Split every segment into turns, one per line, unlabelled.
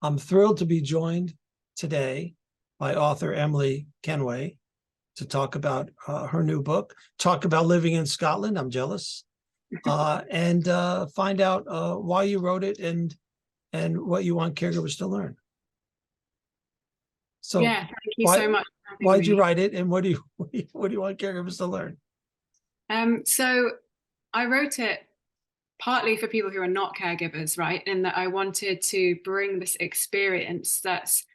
I'm thrilled to be joined today by author Emily Kenway to talk about her new book, talk about living in Scotland. I'm jealous. And find out why you wrote it and what you want caregivers to learn. So
yeah, thank you so much for having
why'd you
me.
write it, and what do you want caregivers to learn?
So I wrote it partly for people who are not caregivers, right? In that I wanted to bring this experience that's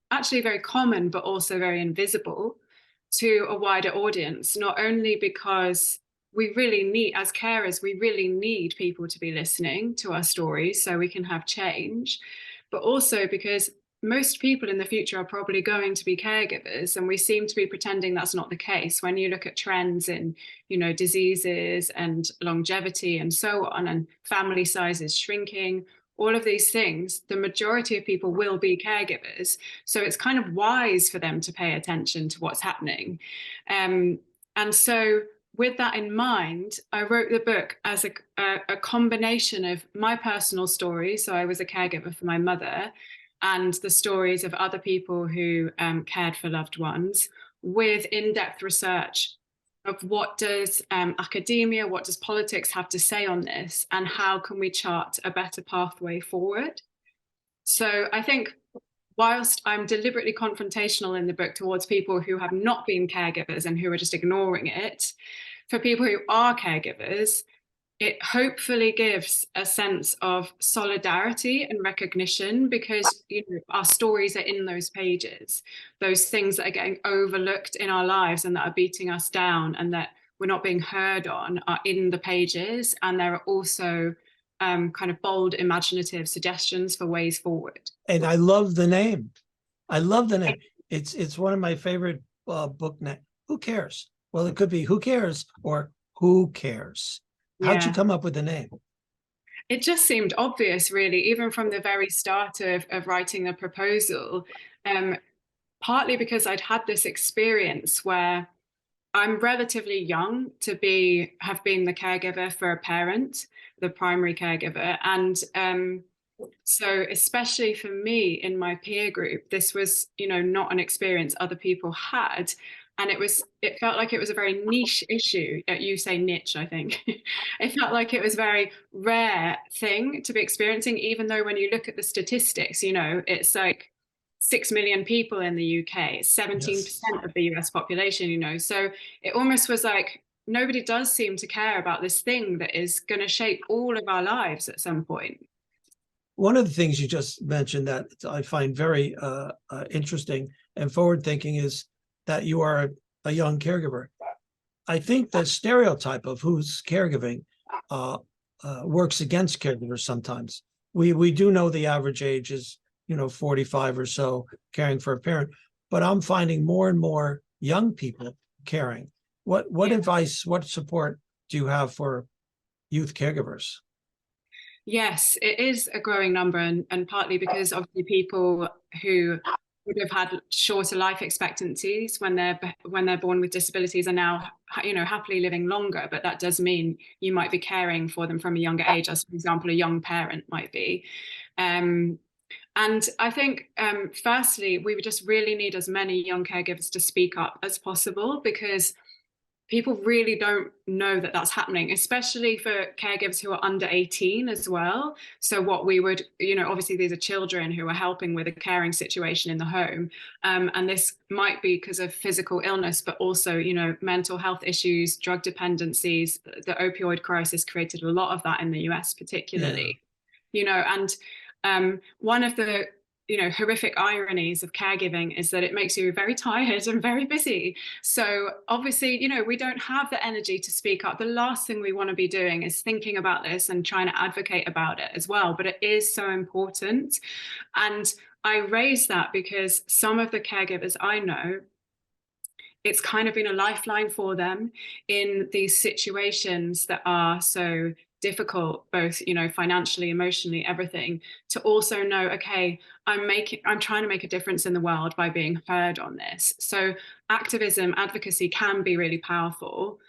actually very common, but also very invisible to a wider audience, not only because we really need, as carers, we really need people to be listening to our stories so we can have change, but also because most people in the future are probably going to be caregivers, and we seem to be pretending that's not the case. When you look at trends in, diseases and longevity and so on, and family sizes shrinking, all of these things, the majority of people will be caregivers. So it's kind of wise for them to pay attention to what's happening. And so with that in mind, I wrote the book as a combination of my personal story. So I was a caregiver for my mother, and the stories of other people who cared for loved ones, with in-depth research of what does academia, what does politics have to say on this, and how can we chart a better pathway forward. So I think whilst I'm deliberately confrontational in the book towards people who have not been caregivers and who are just ignoring it, for people who are caregivers, it hopefully gives a sense of solidarity and recognition, because our stories are in those pages, those things that are getting overlooked in our lives and that are beating us down and that we're not being heard on are in the pages. And there are also kind of bold, imaginative suggestions for ways forward.
And I love the name. I love the name. It's one of my favorite book names. Who cares? Well, it could be Who Cares or Who Cares. How'd you
Yeah.
come up with the name?
It just seemed obvious, really, even from the very start of writing the proposal, partly because I'd had this experience where I'm relatively young to have been the caregiver for a parent, the primary caregiver. And so especially for me in my peer group, this was, not an experience other people had. And it felt like it was a very niche issue. You say niche, I think. It felt like it was a very rare thing to be experiencing, even though when you look at the statistics, it's like 6 million people in the UK, 17% of the US population, so it almost was like nobody does seem to care about this thing that is going to shape all of our lives at some point.
One of the things you just mentioned that I find very interesting and forward thinking is that you are a young caregiver. I think the stereotype of who's caregiving works against caregivers sometimes. We do know the average age is 45 or so, caring for a parent, but I'm finding more and more young people caring. What advice, what support do you have for youth caregivers?
Yes, it is a growing number, and partly because obviously people who would have had shorter life expectancies when they're born with disabilities are now happily living longer, but that does mean you might be caring for them from a younger age, as for example a young parent might be. And I think, firstly, we would just really need as many young caregivers to speak up as possible, because people really don't know that that's happening, especially for caregivers who are under 18 as well. So what we would, obviously these are children who are helping with a caring situation in the home. And this might be because of physical illness, but also, mental health issues, drug dependencies. The opioid crisis created a lot of that in the US particularly, and one of the horrific ironies of caregiving is that it makes you very tired and very busy. So obviously, we don't have the energy to speak up. The last thing we want to be doing is thinking about this and trying to advocate about it as well. But it is so important. And I raise that because some of the caregivers I know, it's kind of been a lifeline for them in these situations that are so difficult, both financially, emotionally, everything, to also know, okay, I'm trying to make a difference in the world by being heard on this. So activism, advocacy can be really powerful.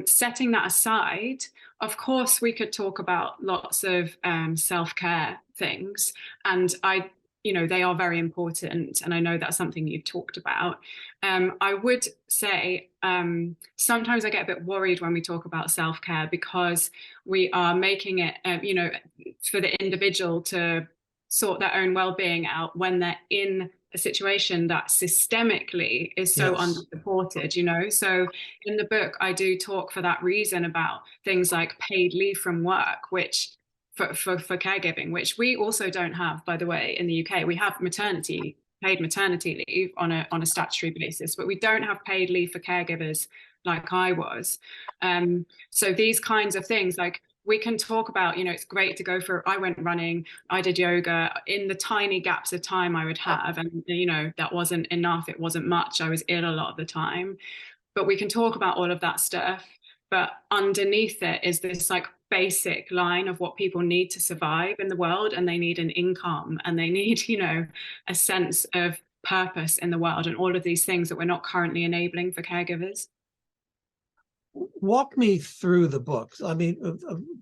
Setting that aside, of course we could talk about lots of self-care things, and they are very important. And I know that's something you've talked about. I would say sometimes I get a bit worried when we talk about self-care, because we are making it, for the individual to sort their own well-being out when they're in a situation that systemically is so under-supported, So in the book, I do talk for that reason about things like paid leave from work, which for caregiving, which we also don't have, by the way, in the UK. We have paid maternity leave on a statutory basis, but we don't have paid leave for caregivers like I was. So these kinds of things, like, we can talk about, it's great to go I went running, I did yoga in the tiny gaps of time I would have. And, that wasn't enough. It wasn't much. I was ill a lot of the time. But we can talk about all of that stuff. But underneath it is this like basic line of what people need to survive in the world. And they need an income, and they need, a sense of purpose in the world, and all of these things that we're not currently enabling for caregivers.
Walk me through the book. I mean,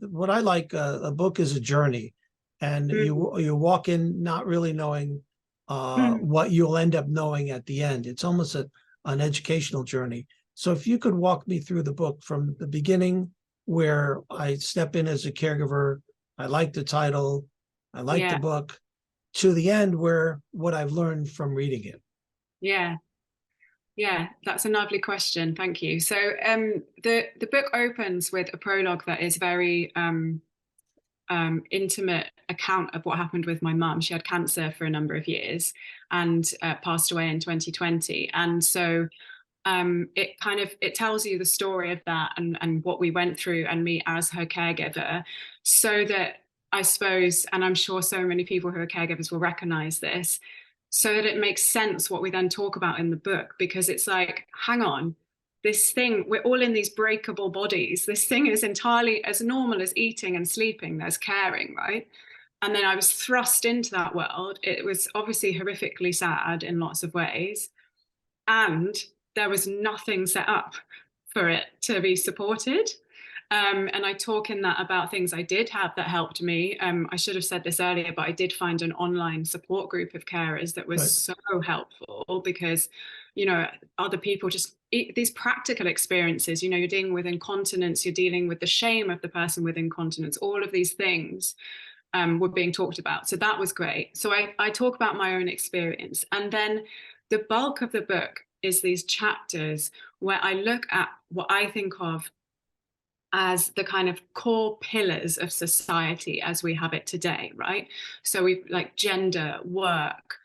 what I like, a book is a journey, and you walk in not really knowing what you'll end up knowing at the end. It's almost an educational journey. So if you could walk me through the book from the beginning, where I step in as a caregiver, I like the title, I like the book, to the end, where what I've learned from reading it.
Yeah, that's a lovely question. Thank you. So the book opens with a prologue that is very intimate account of what happened with my mum. She had cancer for a number of years and passed away in 2020. And so it tells you the story of that and what we went through, and me as her caregiver, so that, I suppose, and I'm sure so many people who are caregivers will recognize this, so that it makes sense what we then talk about in the book. Because it's like, hang on, this thing, we're all in these breakable bodies. This thing is entirely as normal as eating and sleeping. There's caring, right? And then I was thrust into that world. It was obviously horrifically sad in lots of ways. And there was nothing set up for it to be supported. And I talk in that about things I did have that helped me. I should have said this earlier, but I did find an online support group of carers that was so helpful, because, other people just, these practical experiences, you're dealing with incontinence, you're dealing with the shame of the person with incontinence, all of these things were being talked about. So that was great. So I talk about my own experience. And then the bulk of the book is these chapters where I look at what I think of as the kind of core pillars of society as we have it today, right? So we've like gender, work,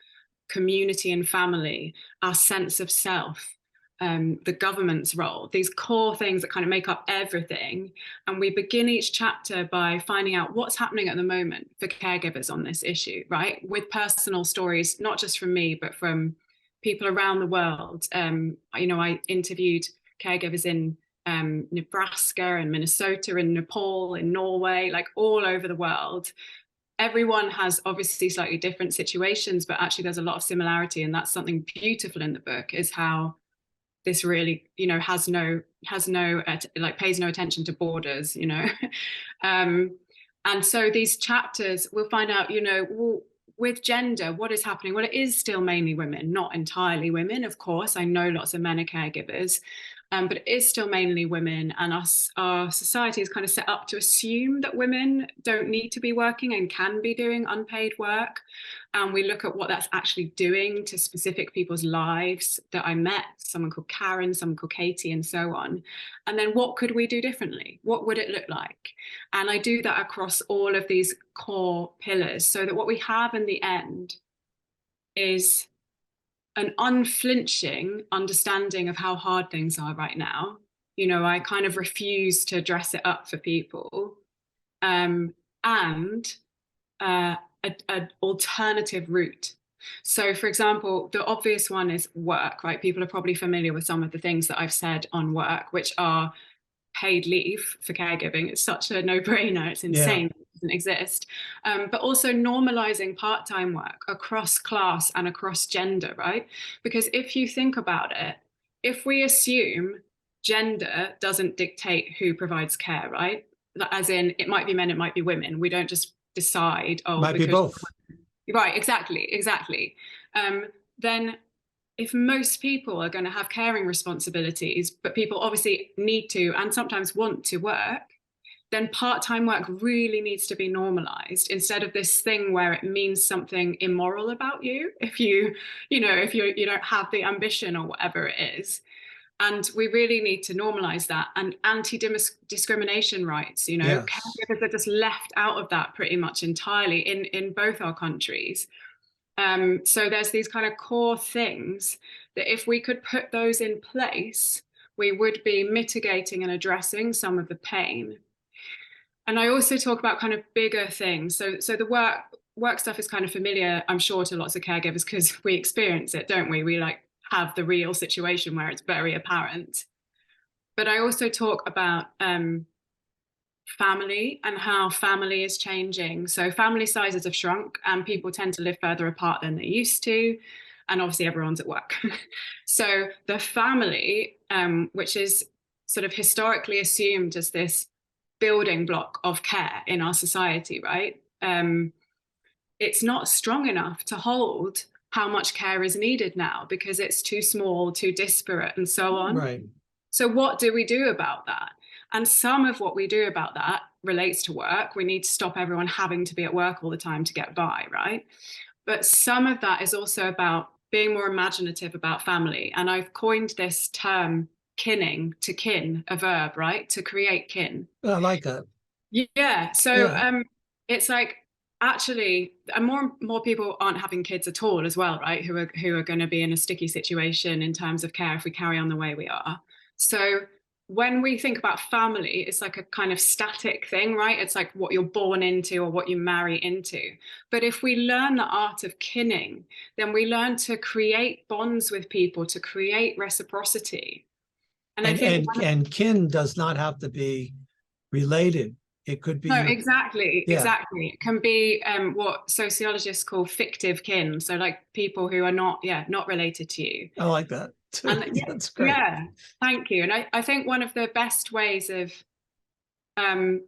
community and family, our sense of self, the government's role, these core things that kind of make up everything. And we begin each chapter by finding out what's happening at the moment for caregivers on this issue, right? With personal stories, not just from me, but from people around the world. I interviewed caregivers in Nebraska and Minnesota and Nepal and Norway, like all over the world. Everyone has obviously slightly different situations, but actually there's a lot of similarity. And that's something beautiful in the book, is how this really, pays no attention to borders, and so these chapters, we'll find out, with gender, what is happening? Well, it is still mainly women, not entirely women, of course. I know lots of men are caregivers, but it is still mainly women. And our society is kind of set up to assume that women don't need to be working and can be doing unpaid work. And we look at what that's actually doing to specific people's lives that I met, someone called Karen, someone called Katie, and so on. And then what could we do differently? What would it look like? And I do that across all of these core pillars, so that what we have in the end is an unflinching understanding of how hard things are right now. I kind of refuse to dress it up for people. And an alternative route. So, for example, the obvious one is work, right? People are probably familiar with some of the things that I've said on work, which are paid leave for caregiving. It's such a no-brainer. It's insane. It doesn't exist. But also normalizing part-time work across class and across gender, right? Because if you think about it, if we assume gender doesn't dictate who provides care, right? As in, it might be men, it might be women. We don't just decide,
might be both.
Right, exactly. Then if most people are going to have caring responsibilities, but people obviously need to and sometimes want to work, then part-time work really needs to be normalized instead of this thing where it means something immoral about you if you don't have the ambition or whatever it is. And we really need to normalize that. And anti-discrimination rights,
Yes.
caregivers are just left out of that pretty much entirely in both our countries. So there's these kind of core things that if we could put those in place, we would be mitigating and addressing some of the pain. And I also talk about kind of bigger things. So the work stuff is kind of familiar, I'm sure, to lots of caregivers because we experience it, don't we? We like have the real situation where it's very apparent. But I also talk about family and how family is changing. So family sizes have shrunk and people tend to live further apart than they used to. And obviously everyone's at work. So the family, which is sort of historically assumed as this building block of care in our society, right? It's not strong enough to hold how much care is needed now because it's too small, too disparate, and so on.
Right.
So what do we do about that? And some of what we do about that relates to work. We need to stop everyone having to be at work all the time to get by, right? But some of that is also about being more imaginative about family. And I've coined this term kinning, to kin, a verb, right? To create kin.
I like that.
Yeah. So
Yeah.
it's like actually, and more people aren't having kids at all as well, right? Who are going to be in a sticky situation in terms of care if we carry on the way we are. So when we think about family, it's like a kind of static thing, right? It's like what you're born into or what you marry into. But if we learn the art of kinning, then we learn to create bonds with people, to create reciprocity. And I think
And kin does not have to be related. It could be
no,
your,
exactly.
yeah,
It can be what sociologists call fictive kin. So like people who are not related to you.
I like that.
And
That's great.
yeah, thank you. And I think one of the best ways of um,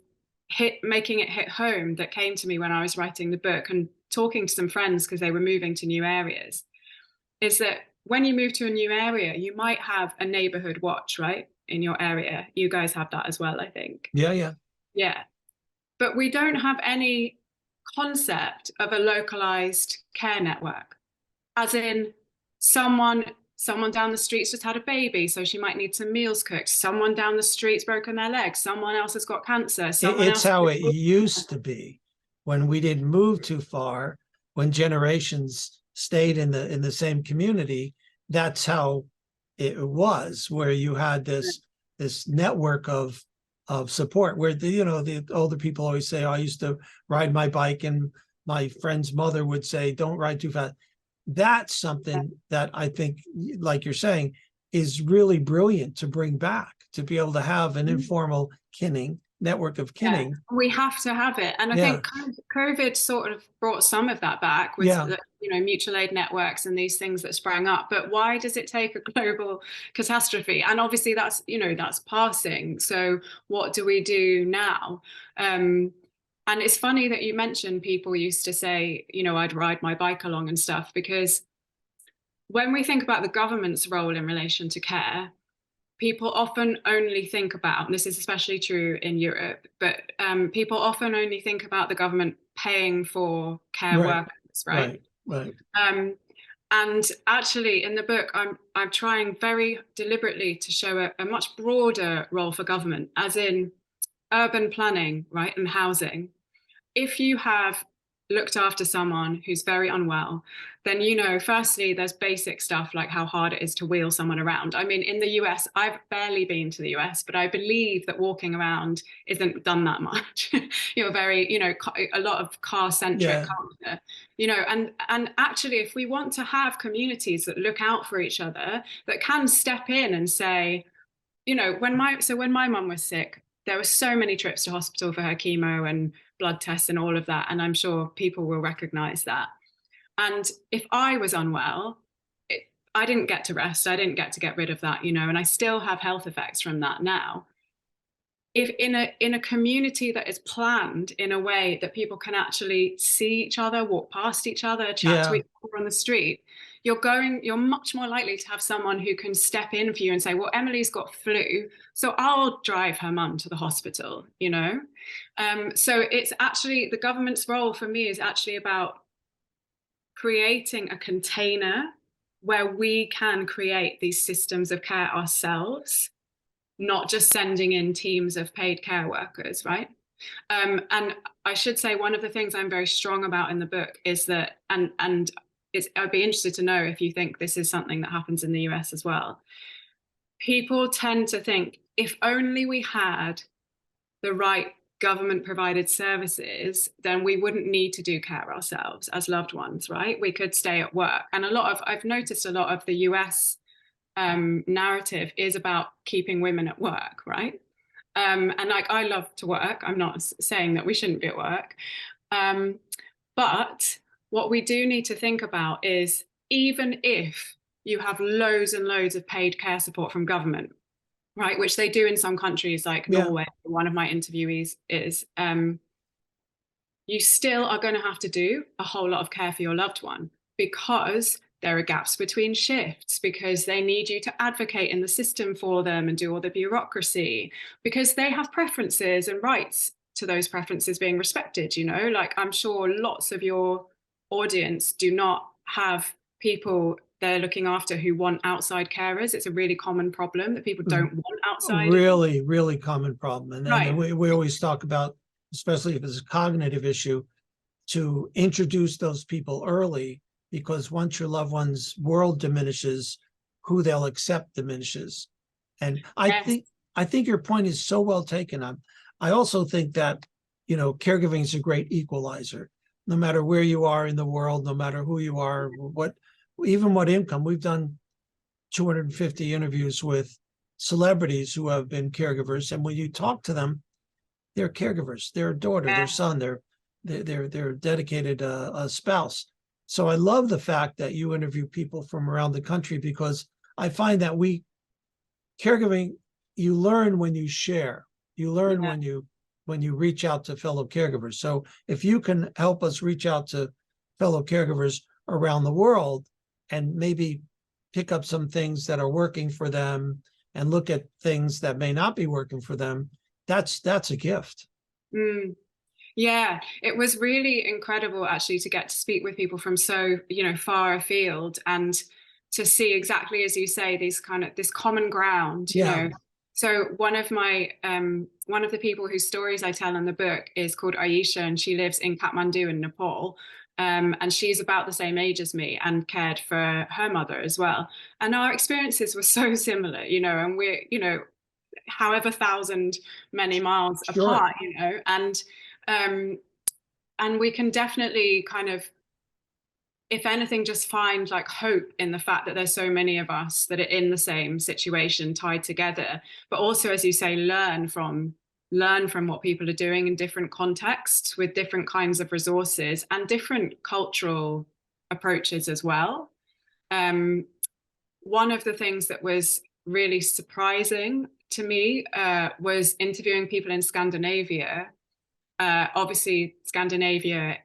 making it hit home that came to me when I was writing the book and talking to some friends because they were moving to new areas is that when you move to a new area, you might have a neighborhood watch, right? In your area. You guys have that as well, I think.
Yeah, yeah.
Yeah. But we don't have any concept of a localized care network, as in someone down the street's just had a baby, so she might need some meals cooked. Someone down the street's broken their leg. Someone else has got cancer. Someone
It's
else.
how it used to be when we didn't move too far, when generations stayed in the same community. That's how it was, where you had this network of support, where the older people always say, oh, I used to ride my bike and my friend's mother would say, don't ride too fast. That's something that I think, like you're saying, is really brilliant to bring back, to be able to have an informal kinning network of kinning.
We have to have it. And I
Yeah.
think COVID sort of brought some of that back with
Yeah.
the, mutual aid networks and these things that sprang up. But why does it take a global catastrophe? And obviously that's passing. So what do we do now? And it's funny that you mentioned people used to say, I'd ride my bike along and stuff, because when we think about the government's role in relation to care, people often only think about, and this is especially true in Europe, but people often only think about the government paying for care
Right.
workers, right?
Right.
And actually, in the book, I'm trying very deliberately to show a much broader role for government, as in urban planning, right, and housing. If you have looked after someone who's very unwell, then firstly, there's basic stuff like how hard it is to wheel someone around. I mean, in the US, I've barely been to the US, but I believe that walking around isn't done that much. You're very, a lot of car-centric culture, and actually, if we want to have communities that look out for each other, that can step in and say, when my mum was sick, there were so many trips to hospital for her chemo and blood tests and all of that. And I'm sure people will recognize that. And if I was unwell, I didn't get to rest. I didn't get to get rid of that, and I still have health effects from that now. if in a community that is planned in a way that people can actually see each other, walk past each other, chat to
Yeah.
each other on the street, you're much more likely to have someone who can step in for you and say, well, Emily's got flu, so I'll drive her mum to the hospital, you know? So it's actually, the government's role for me is actually about creating a container where we can create these systems of care ourselves, not just sending in teams of paid care workers, right? And I should say one of the things I'm very strong about in the book is that, and I'd be interested to know if you think this is something that happens in the US as well. People tend to think if only we had the right government provided services, then we wouldn't need to do care ourselves as loved ones, right? We could stay at work. And I've noticed a lot of the US narrative is about keeping women at work, right? And like, I love to work. I'm not saying that we shouldn't be at work. But what we do need to think about is, even if you have loads and loads of paid care support from government, right, which they do in some countries like
Yeah.
Norway, one of my interviewees is, you still are going to have to do a whole lot of care for your loved one, because there are gaps between shifts, because they need you to advocate in the system for them and do all the bureaucracy, because they have preferences and rights to those preferences being respected. You know, like, I'm sure lots of your audience do not have people they're looking after who want outside carers. It's a really common problem that people don't want outside.
Really, really common problem. And then
Right.
we always talk about, especially if it's a cognitive issue, to introduce those people early, because once your loved one's world diminishes, who they'll accept diminishes. And
Yes.
I think your point is so well taken. I also think that, you know, caregiving is a great equalizer. No matter where you are in the world, no matter who you are, even what income. We've done 250 interviews with celebrities who have been caregivers, and when you talk to them, they're caregivers. Their daughter, their son, their dedicated spouse. So I love the fact that you interview people from around the country, because I find that caregiving, you learn when you share. You learn when you reach out to fellow caregivers. So if you can help us reach out to fellow caregivers around the world and maybe pick up some things that are working for them and look at things that may not be working for them, that's a gift.
Yeah, it was really incredible actually to get to speak with people from so, you know, far afield, and to see, exactly as you say, this common ground, you know. So one of the people whose stories I tell in the book is called Ayesha, and she lives in Kathmandu in Nepal. And she's about the same age as me and cared for her mother as well. And our experiences were so similar, you know, and we're, you know, however many miles apart, you know, and we can definitely kind of, if anything, just find like hope in the fact that there's so many of us that are in the same situation, tied together, but also, as you say, learn from what people are doing in different contexts with different kinds of resources and different cultural approaches as well. One of the things that was really surprising to me was interviewing people in Scandinavia. Obviously, Scandinavia,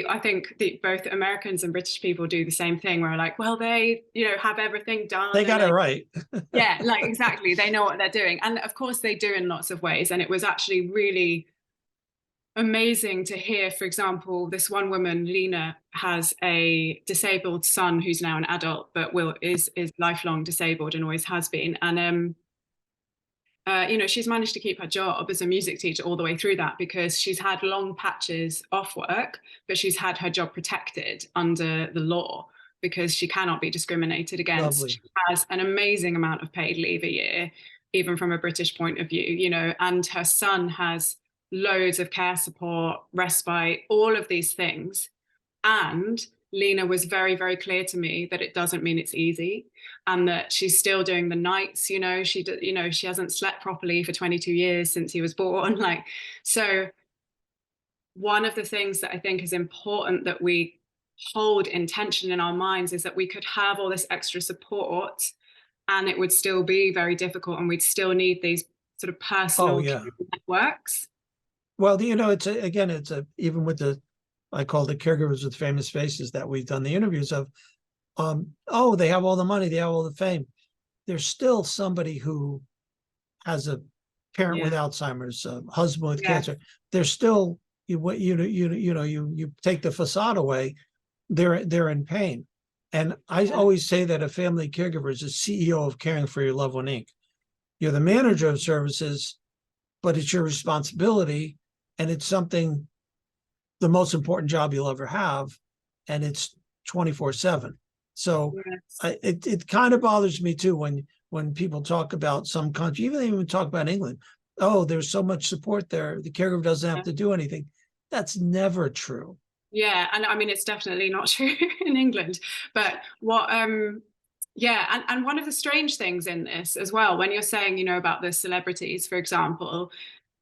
I think both Americans and British people do the same thing. Where like, well, they, you know, have everything done.
They got it right.
Yeah, like, exactly. They know what they're doing. And of course they do in lots of ways. And it was actually really amazing to hear, for example, this one woman, Lena, has a disabled son who's now an adult, but is lifelong disabled and always has been. And you know, she's managed to keep her job as a music teacher all the way through that, because she's had long patches off work, but she's had her job protected under the law because she cannot be discriminated against.
Lovely.
She has an amazing amount of paid leave a year, even from a British point of view, you know, and her son has loads of care support, respite, all of these things. And Lena was very, very clear to me that it doesn't mean it's easy, and that she's still doing the nights. You know, she hasn't slept properly for 22 years since he was born. Like, so one of the things that I think is important that we hold in tension in our minds is that we could have all this extra support and it would still be very difficult, and we'd still need these sort of
Oh,
personal
yeah.
networks.
Well, even with I call the caregivers with famous faces that we've done the interviews of, oh, they have all the money, they have all the fame. There's still somebody who has a parent with
Yeah.
Alzheimer's, a husband with
Yeah.
cancer. There's still you take the facade away, they're in pain. And I always say that a family caregiver is the CEO of Caring for Your Loved One Inc. You're the manager of services, but it's your responsibility, and it's something, the most important job you'll ever have, and it's 24/7. So
Yes.
it kind of bothers me too when people talk about some country, even talk about England. Oh, there's so much support there, the caregiver doesn't have to do anything. That's never true.
Yeah, and I mean it's definitely not true in England. But what yeah, and one of the strange things in this as well, when you're saying, you know, about the celebrities, for example,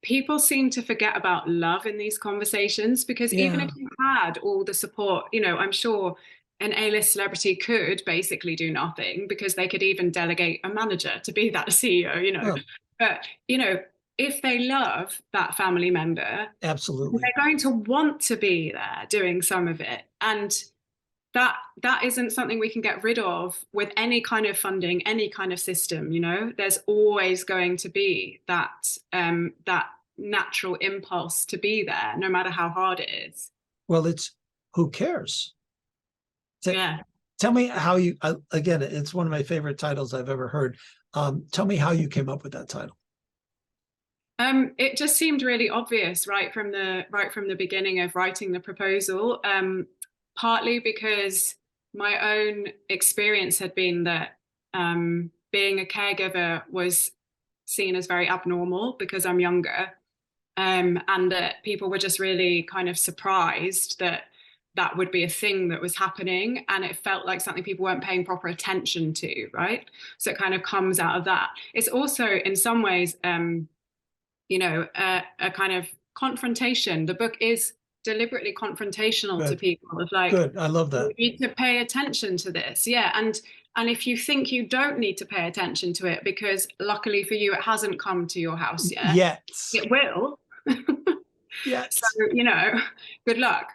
people seem to forget about love in these conversations, because even
Yeah.
if you had all the support, you know, I'm sure an A-list celebrity could basically do nothing, because they could even delegate a manager to be that CEO, you know.
Oh,
But, you know, if they love that family member,
absolutely.
they're going to want to be there doing some of it. And that isn't something we can get rid of with any kind of funding, any kind of system. You know, there's always going to be that natural impulse to be there, no matter how hard it is.
Well, it's who cares?
Yeah.
Tell me how you, again, it's one of my favorite titles I've ever heard. Tell me how you came up with that title.
It just seemed really obvious right from the beginning of writing the proposal. Partly because my own experience had been that being a caregiver was seen as very abnormal because I'm younger, and that people were just really kind of surprised that that would be a thing that was happening, and it felt like something people weren't paying proper attention to, right? So it kind of comes out of that. It's also in some ways you know, a kind of confrontation. The book is deliberately confrontational to
Good.
people, of like,
Good. I love
you
that.
need to pay attention to this. Yeah. And if you think you don't need to pay attention to it, because luckily for you, it hasn't come to your house yet,
Yes.
it will. So,
Yes.
you know, good luck.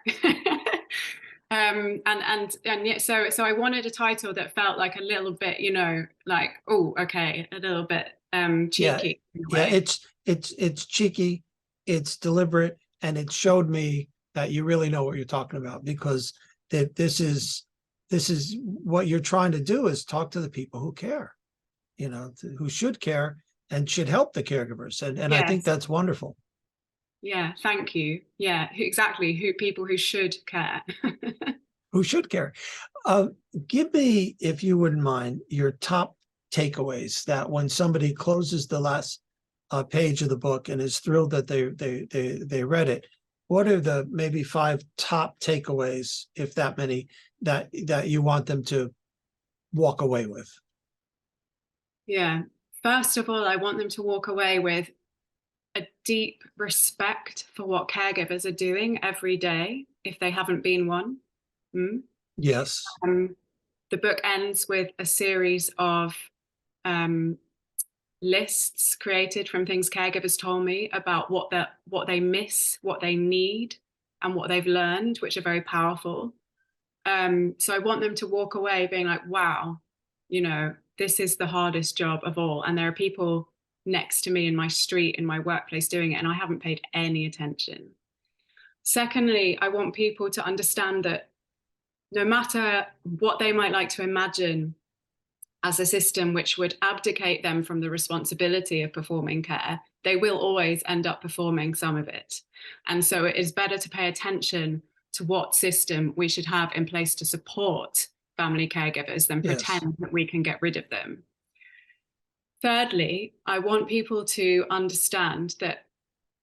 And yeah, so I wanted a title that felt like a little bit, you know, like, oh, okay, a little bit
Yeah.
cheeky in a
Yeah.
way.
It's cheeky, it's deliberate, and it showed me that you really know what you're talking about, because that this is what you're trying to do, is talk to the people who care, who should care and should help the caregivers. And I think
Yes.
that's wonderful.
Yeah, thank you. Yeah, exactly. Who people who should care.
Who should care. Uh, Give me, if you wouldn't mind, your top takeaways, that when somebody closes the last page of the book and is thrilled that they read it, what are the maybe 5 top takeaways, if that many, that you want them to walk away with?
Yeah. First of all, I want them to walk away with a deep respect for what caregivers are doing every day if they haven't been one. Mm.
Yes.
The book ends with a series of um, lists created from things caregivers told me about what they miss, what they need, and what they've learned, which are very powerful. So I want them to walk away being like, wow, you know, this is the hardest job of all. And there are people next to me in my street, in my workplace doing it, and I haven't paid any attention. Secondly, I want people to understand that no matter what they might like to imagine as a system which would abdicate them from the responsibility of performing care, they will always end up performing some of it. And so it is better to pay attention to what system we should have in place to support family caregivers than
Yes.
pretend that we can get rid of them. Thirdly, I want people to understand that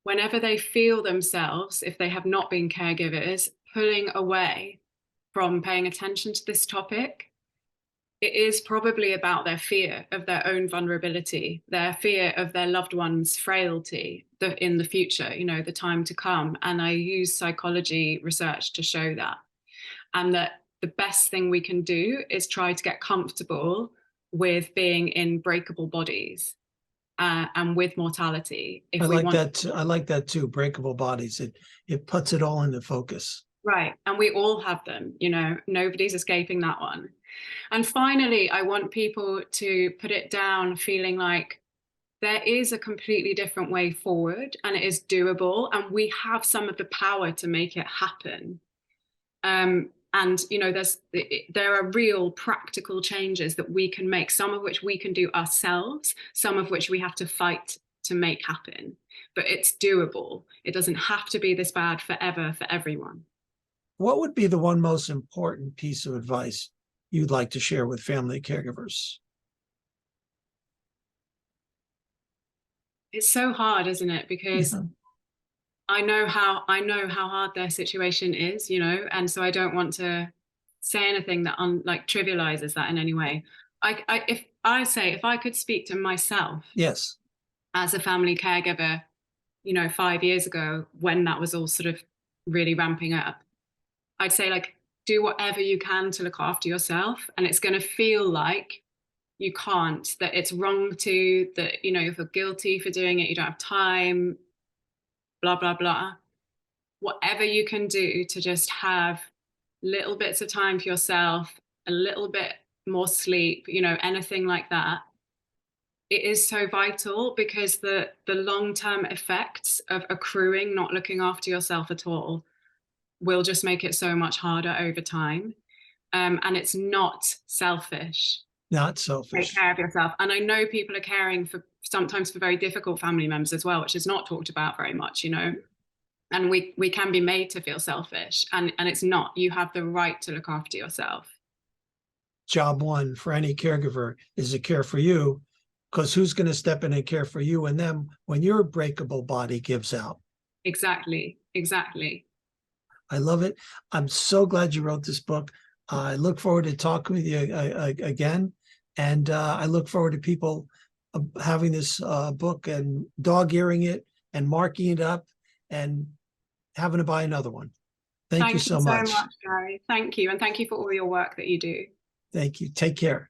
whenever they feel themselves, if they have not been caregivers, pulling away from paying attention to this topic, it is probably about their fear of their own vulnerability, their fear of their loved one's frailty in the future, you know, the time to come. And I use psychology research to show that. And that the best thing we can do is try to get comfortable with being in breakable bodies. and with mortality. If
I
we
like
want
that. I like that too. Breakable bodies. It puts it all into focus.
right, and we all have them, you know, nobody's escaping that one. And finally, I want people to put it down feeling like there is a completely different way forward, and it is doable, and we have some of the power to make it happen. And you know, there are real practical changes that we can make, some of which we can do ourselves, some of which we have to fight to make happen. But it's doable. It doesn't have to be this bad forever for everyone.
What would be the one most important piece of advice you'd like to share with family caregivers?
It's so hard, isn't it? Because
Yeah.
I know how hard their situation is, you know, and so I don't want to say anything that like trivializes that in any way. If I could speak to myself
Yes.
as a family caregiver, you know, 5 years ago when that was all sort of really ramping up, I'd say, like, do whatever you can to look after yourself, and it's going to feel like you can't, that it's wrong to, that, you know, you feel guilty for doing it, you don't have time, blah blah blah. Whatever you can do to just have little bits of time for yourself, a little bit more sleep, you know, anything like that, it is so vital, because the long-term effects of accruing not looking after yourself at all will just make it so much harder over time. And it's not selfish.
Not
Take
selfish.
care of yourself. And I know people are caring for sometimes for very difficult family members as well, which is not talked about very much, you know. And we can be made to feel selfish, and it's not. You have the right to look after yourself.
Job one for any caregiver is to care for you, because who's going to step in and care for you and them when your breakable body gives out?
Exactly.
I love it. I'm so glad you wrote this book. I look forward to talking with you again. And I look forward to people having this book and dog-earing it and marking it up and having to buy another one. Thank you so much.
Gary. Thank you. And thank you for all your work that you do.
Thank you. Take care.